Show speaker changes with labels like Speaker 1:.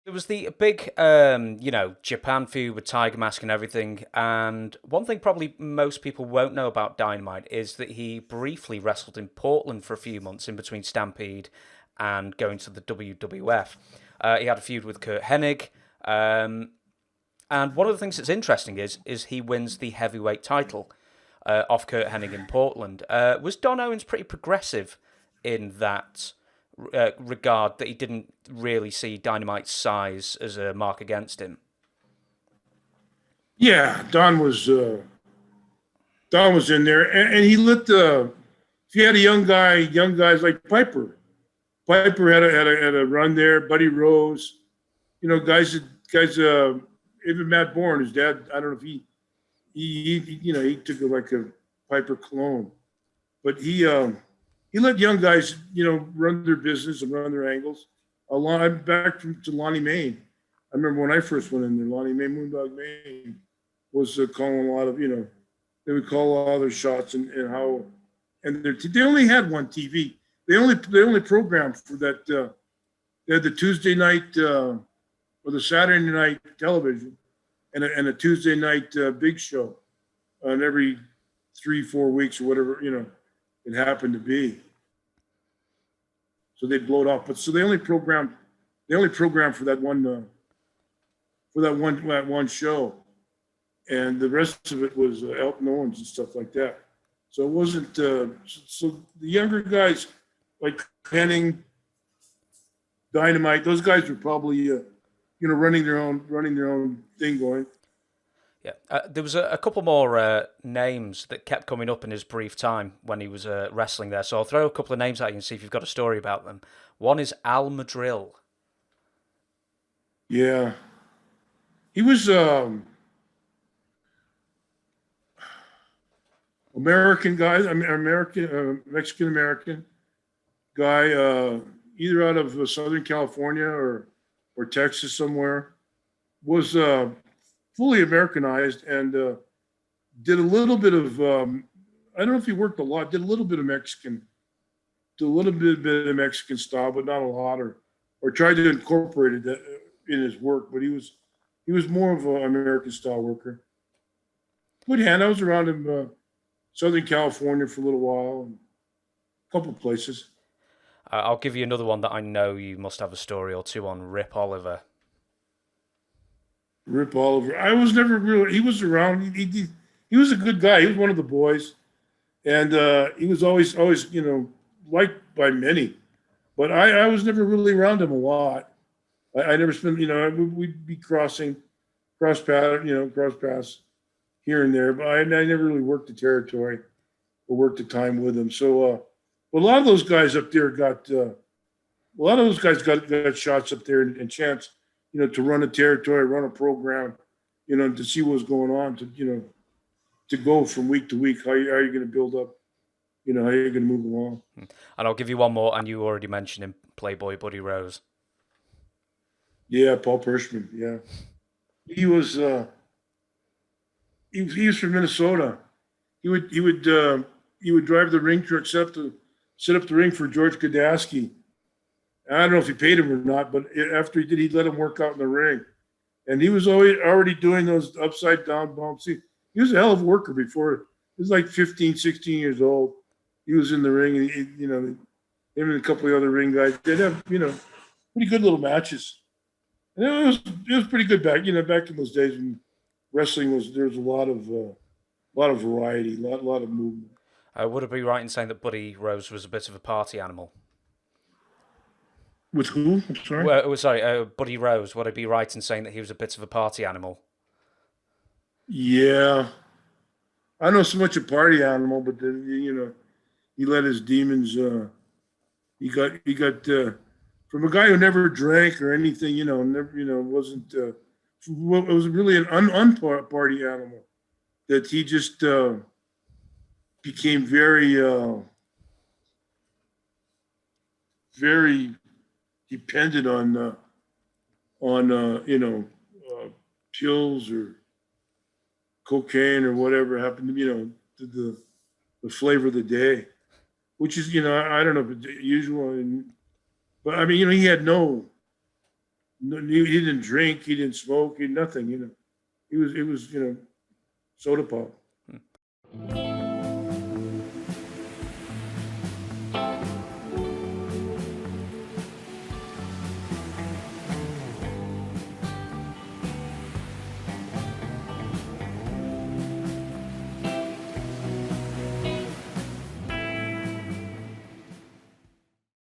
Speaker 1: There was the big, Japan feud with Tiger Mask and everything. And one thing probably most people won't know about Dynamite is that he briefly wrestled in Portland for a few months in between Stampede and going to the WWF. He had a feud with Kurt Hennig. And one of the things that's interesting is he wins the heavyweight title off Kurt Hennig in Portland. Was Don Owens pretty progressive in that regard, that he didn't really see Dynamite's size as a mark against him?
Speaker 2: Yeah, Don was in there, and he lit the. If you had a young guys like Piper. Piper had a run there. Buddy Rose, guys. Even Matt Bourne, his dad. I don't know if he took like a Piper clone, but he let young guys run their business and run their angles. I'm back to Lonnie Main. I remember when I first went in there, Lonnie Main, Moondog Main was calling a lot of they would call all their shots and how, and they only had one TV. They only programmed for that. They had the Tuesday night or the Saturday night television, and a Tuesday night big show, on every 3-4 weeks or whatever it happened to be. So they'd blow it off, but so they only programmed for that one show, and the rest of it was Elton Owens and stuff like that. So it wasn't. So the younger guys like Henning, Dynamite, those guys were probably running their own thing going.
Speaker 1: Yeah, there was a couple more names that kept coming up in his brief time when he was wrestling there. So I'll throw a couple of names at you and see if you've got a story about them. One is Al Madrill.
Speaker 2: Yeah, he was American guy. I mean, Mexican American guy, either out of Southern California or Texas somewhere. Was fully Americanized and did a little bit of, I don't know if he worked a lot, did a little bit of Mexican style, but not a lot, or tried to incorporate it in his work, but he was more of an American style worker. Good hand. I was around in Southern California for a little while, a couple of places.
Speaker 1: I'll give you another one that I know you must have a story or two on, Rip Oliver.
Speaker 2: Rip Oliver. I was never really. He was around. He was a good guy. He was one of the boys, and he was always liked by many. But I was never really around him a lot. I never spent. We'd be cross paths here and there. But I never really worked the territory or worked the time with him. So, a lot of those guys up there got shots up there and chance. To run a territory, run a program, to see what's going on, to go from week to week. How are you going to build up? How you're going to move along.
Speaker 1: And I'll give you one more, and you already mentioned him, Playboy Buddy Rose.
Speaker 2: Yeah, Paul Pershman. Yeah, he was. He was from Minnesota. He would drive the ring truck, set up the ring for George Godasky. I don't know if he paid him or not, but after he did, he'd let him work out in the ring. And he was already doing those upside down bumps. He was a hell of a worker before. He was like 15, 16 years old. He was in the ring, and him and a couple of other ring guys. They'd have, pretty good little matches. And it was pretty good back in those days when wrestling there was a lot of variety, a lot of movement.
Speaker 1: Would it be right in saying that Buddy Rose was a bit of a party animal?
Speaker 2: With who? I'm sorry.
Speaker 1: Sorry, Buddy Rose. Would I be right in saying that he was a bit of a party animal?
Speaker 2: Yeah, I don't know so much a party animal, but he let his demons. He got from a guy who never drank or anything. Never. Wasn't. It was really an unparty animal that he just became very depended on pills or cocaine or whatever happened to the flavor of the day, which is I don't know if it's usual, but I mean he had no No, he didn't drink, he didn't smoke, he nothing. It was soda pop.